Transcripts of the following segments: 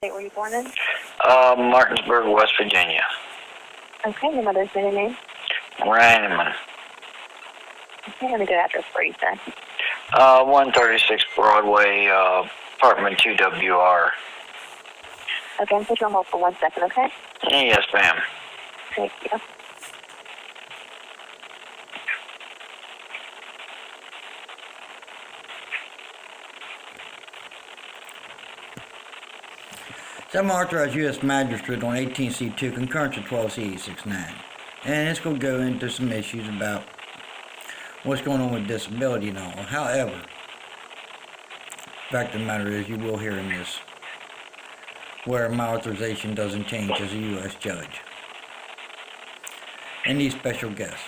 state were you born in? Martinsburg, West Virginia. Okay, your mother's maiden name? Ryan. Okay, let me get address for you, sir. 136 Broadway, apartment 2WR. Okay, put you on hold for 1 second, okay? Yes, ma'am. Thank you. I'm authorized U.S. magistrate on 18C2, concurrence of 12C869. And it's going to go into some issues about what's going on with disability and all. However, the fact of the matter is you will hear in this where my authorization doesn't change as a U.S. judge. And these special guests.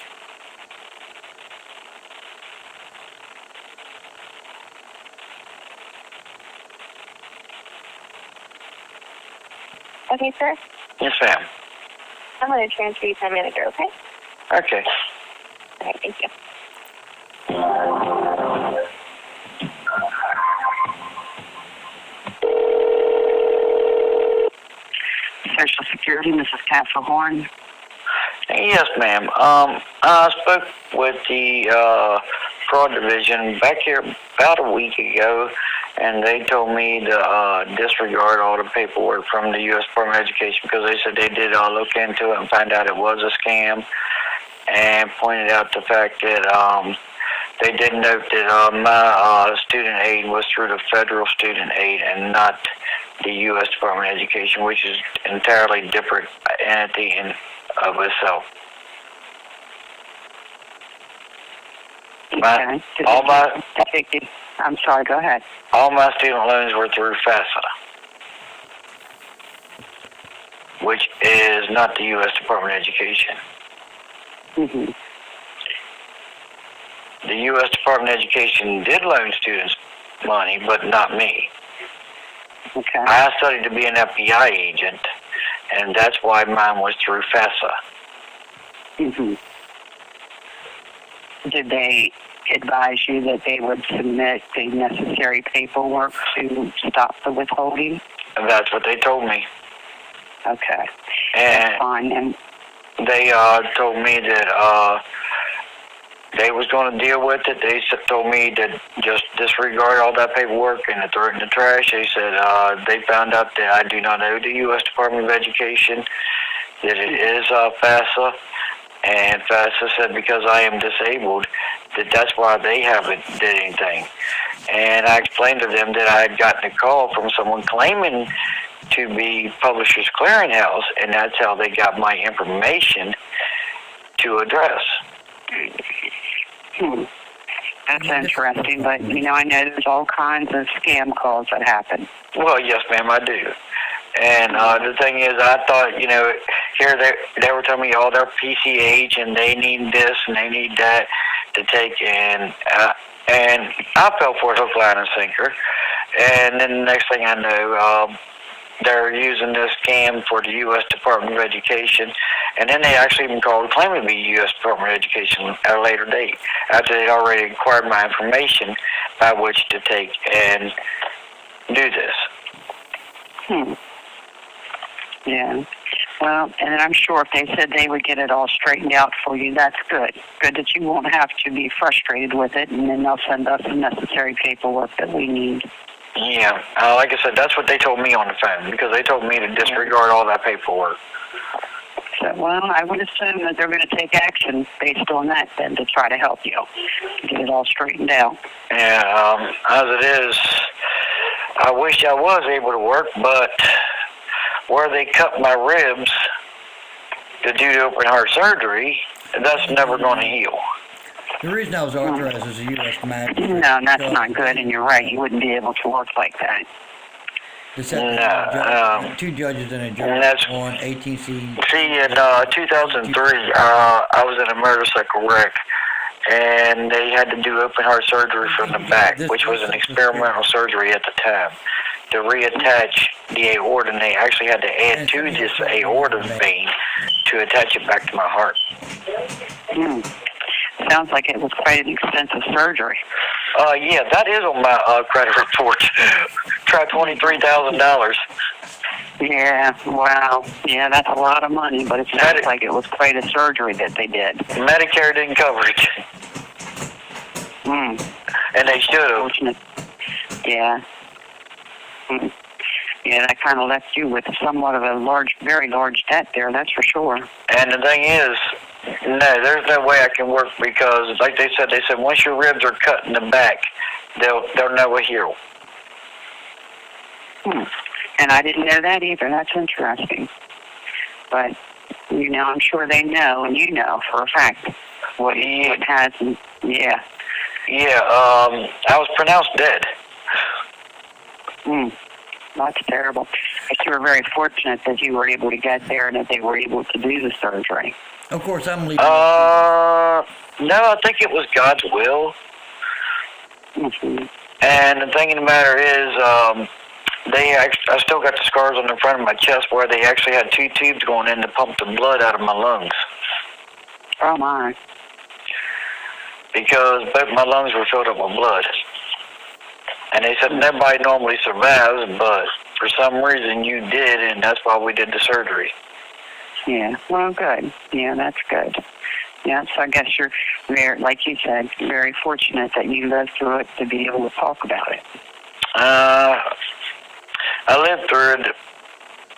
Okay, sir? Yes, ma'am. I'm going to transfer you to my manager, okay? Okay. Okay, thank you. Social Security, Mrs. Castlehorn. Yes, ma'am. I spoke with the fraud division back here about a week ago, and they told me to disregard all the paperwork from the U.S. Department of Education because they said they did look into it and find out it was a scam, and pointed out the fact that they did note that my student aid was through the federal student aid and not the U.S. Department of Education, which is entirely different entity in of itself. Okay. I'm sorry, go ahead. All my student loans were through FAFSA, which is not the U.S. Department of Education. Mm-hmm. The U.S. Department of Education did loan students money, but not me. Okay. I studied to be an FBI agent, and that's why mine was through FAFSA. Mm-hmm. Did they advise you that they would submit the necessary paperwork to stop the withholding? That's what they told me. Okay. And that's fine. And they told me that they was going to deal with it. They told me to just disregard all that paperwork and to throw it in the trash. They said they found out that I do not owe the U.S. Department of Education, that it is FAFSA, and FAFSA said because I am disabled, that's why they haven't did anything. And I explained to them that I had gotten a call from someone claiming to be Publishers Clearinghouse, and that's how they got my information to address. That's interesting, but, I know there's all kinds of scam calls that happen. Well, yes, ma'am, I do. And the thing is, I thought, here they were telling me all their PCH and they need this and they need that to take, and I fell for it hook, line, and sinker. And then the next thing I know, they're using this scam for the U.S. Department of Education, and then they actually even called claiming to be U.S. Department of Education at a later date, after they'd already acquired my information by which to take and do this. Yeah. Well, and I'm sure if they said they would get it all straightened out for you, that's good. Good that you won't have to be frustrated with it, and then they'll send us the necessary paperwork that we need. Yeah, like I said, that's what they told me on the phone, because they told me to disregard all that paperwork. So, well, I would assume that they're going to take action based on that then to try to help you, get it all straightened out. Yeah, as it is, I wish I was able to work, but where they cut my ribs to do the open heart surgery, that's never going to heal. The reason I was authorized as a U.S. magistrate... No, that's not good, and you're right. You wouldn't be able to work like that. Two judges and a judge on 18C... See, in 2003, I was in a motorcycle wreck, and they had to do open heart surgery from the back, which was an experimental surgery at the time, to reattach the aorta, and they actually had to add to this aorta vein to attach it back to my heart. Sounds like it was quite an extensive surgery. Yeah, that is on my credit report. Try $23,000. Yeah, wow. Yeah, that's a lot of money, but it sounds like it was quite a surgery that they did. Medicare didn't cover it. And they should have. Yeah. Yeah, that kind of left you with somewhat of a very large debt there, that's for sure. And the thing is, no, there's no way I can work because, like they said once your ribs are cut in the back, they'll never heal. And I didn't know that either. That's interesting. But, I'm sure they know, and you know for a fact what has. Yeah. Yeah, I was pronounced dead. That's terrible. But you were very fortunate that you were able to get there and that they were able to do the surgery. Of course, I'm leaving. No, I think it was God's will. And the thing of the matter is, I still got the scars on the front of my chest where they actually had 2 tubes going in to pump the blood out of my lungs. Oh, my. Because both my lungs were filled up with blood. And they said nobody normally survives, but for some reason you did, and that's why we did the surgery. Yeah, well, good. Yeah, that's good. Yeah, so I guess you're very, like you said, very fortunate that you lived through it to be able to talk about it. I lived through it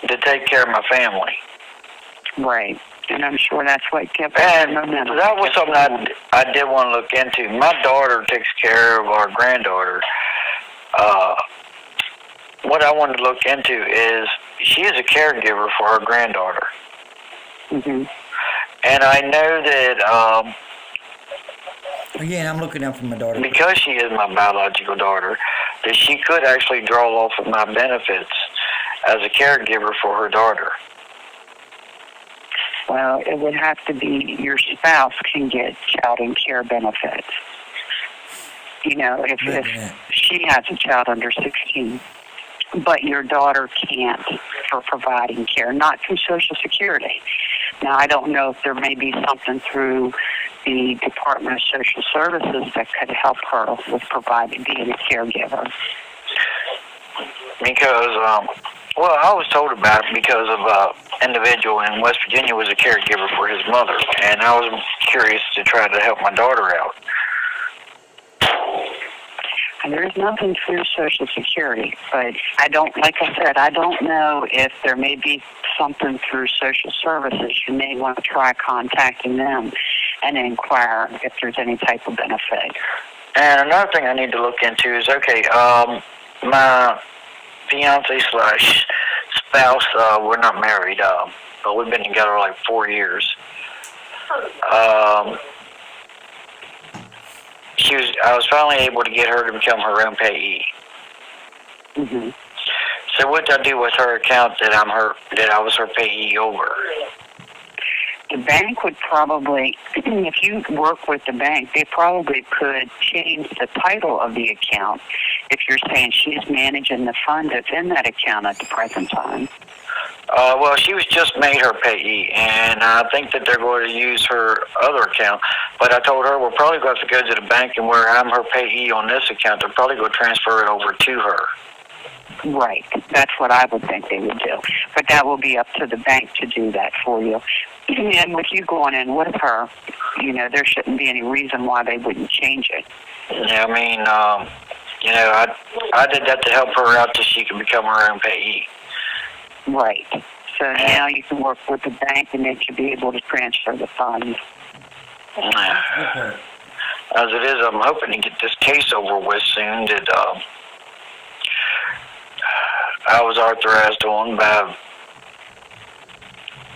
to take care of my family. Right. And I'm sure that's what kept and that was something I did want to look into. My daughter takes care of our granddaughter. What I wanted to look into is she is a caregiver for her granddaughter. And I know that again, I'm looking out for my daughter. Because she is my biological daughter, that she could actually draw off of my benefits as a caregiver for her daughter. Well, it would have to be your spouse can get child and care benefits. If she has a child under 16, but your daughter can't for providing care, not through Social Security. Now, I don't know if there may be something through the Department of Social Services that could help her with being a caregiver. Because, I was told about it because of an individual in West Virginia was a caregiver for his mother, and I was curious to try to help my daughter out. And there's nothing through Social Security, but I don't know if there may be something through Social Services. You may want to try contacting them and inquire if there's any type of benefit. And another thing I need to look into is, my fiance / spouse, we're not married, but we've been together like 4 years. I was finally able to get her to become her own payee. So what did I do with her account that I was her payee over? The bank would probably, if you work with the bank, they probably could change the title of the account if you're saying she's managing the fund that's in that account at the present time. She was just made her payee, and I think that they're going to use her other account. But I told her we're probably going to have to go to the bank, and where I'm her payee on this account, they're probably going to transfer it over to her. Right. That's what I would think they would do. But that will be up to the bank to do that for you. And with you going in with her, there shouldn't be any reason why they wouldn't change it. Yeah, I did that to help her out so she could become her own payee. Right. So now you can work with the bank and they should be able to transfer the funds. As it is, I'm hoping to get this case over with soon that I was authorized on by.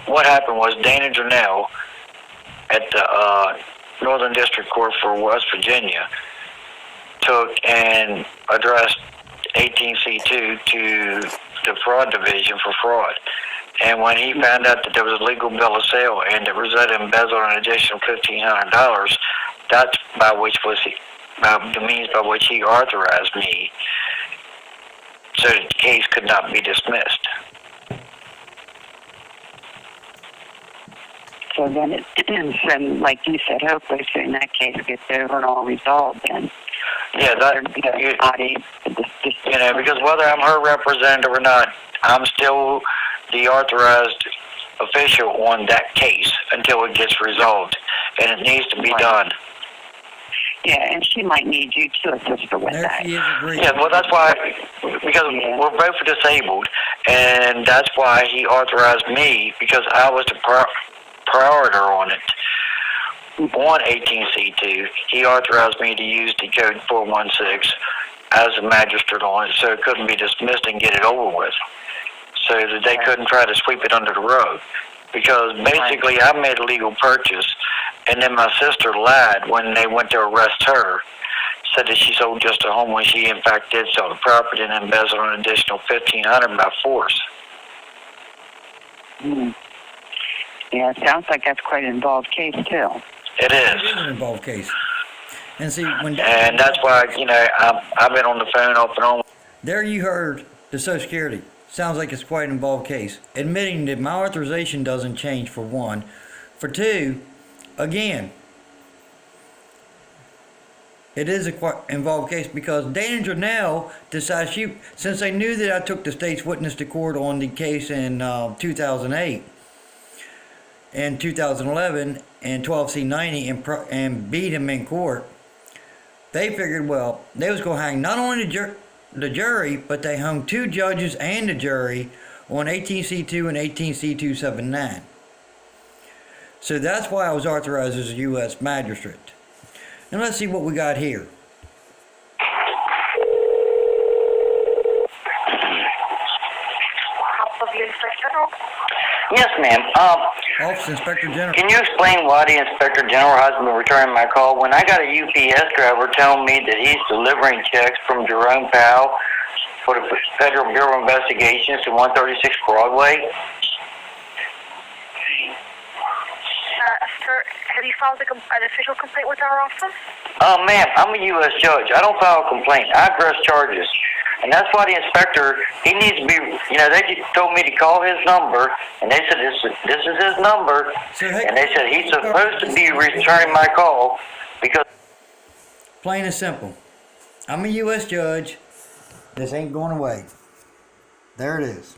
What happened was Dana Durnell at the Northern District Court for West Virginia took and addressed 18C2 to the fraud division for fraud. And when he found out that there was a legal bill of sale and that Rosetta embezzled an additional $1,500, that's the means by which he authorized me so that the case could not be dismissed. So then like you said, hopefully soon that case gets over and all resolved then. Yeah, because whether I'm her representative or not, I'm still the authorized official on that case until it gets resolved, and it needs to be done. Yeah, and she might need you to assist her with There that. she is agreeing. Yeah, well, that's why, because we're both disabled, and that's why he authorized me, because I was the priority on it. On 18C2, he authorized me to use the code 416 as a magistrate on it, so it couldn't be dismissed and get it over with, so that they couldn't try to sweep it under the rug. Because basically, I made a legal purchase, and then my sister lied when they went to arrest her, said that she sold just a home when she in fact did sell the property and embezzled an additional $1,500 by force. Yeah, it sounds like that's quite an involved case too. It is. It is an involved case. And see, And that's why, I've been on the phone off and on. there you heard the Social Security. Sounds like it's quite an involved case. Admitting that my authorization doesn't change, for one. For two, again, it is a quite involved case because Dana Janelle decided since they knew that I took the state's witness to court on the case in 2008 and 2011 and 12C90 and beat him in court, they figured, well, they was going to hang not only the jury, but they hung 2 judges and the jury on 18C2 and 18C279. So that's why I was authorized as a U.S. magistrate. And let's see what we got here. Yes, ma'am. Office Inspector General. Can you explain why the Inspector General hasn't been returning my call? When I got a UPS driver telling me that he's delivering checks from Jerome Powell for the Federal Bureau of Investigations to 136 Broadway. Sir, have you filed an official complaint with our office? Ma'am, I'm a U.S. judge. I don't file a complaint. I address charges. And that's why the inspector, he needs to be, they just told me to call his number, and they said this is his number, and they said he's supposed to be returning my call because... Plain and simple. I'm a U.S. judge. This ain't going away. There it is.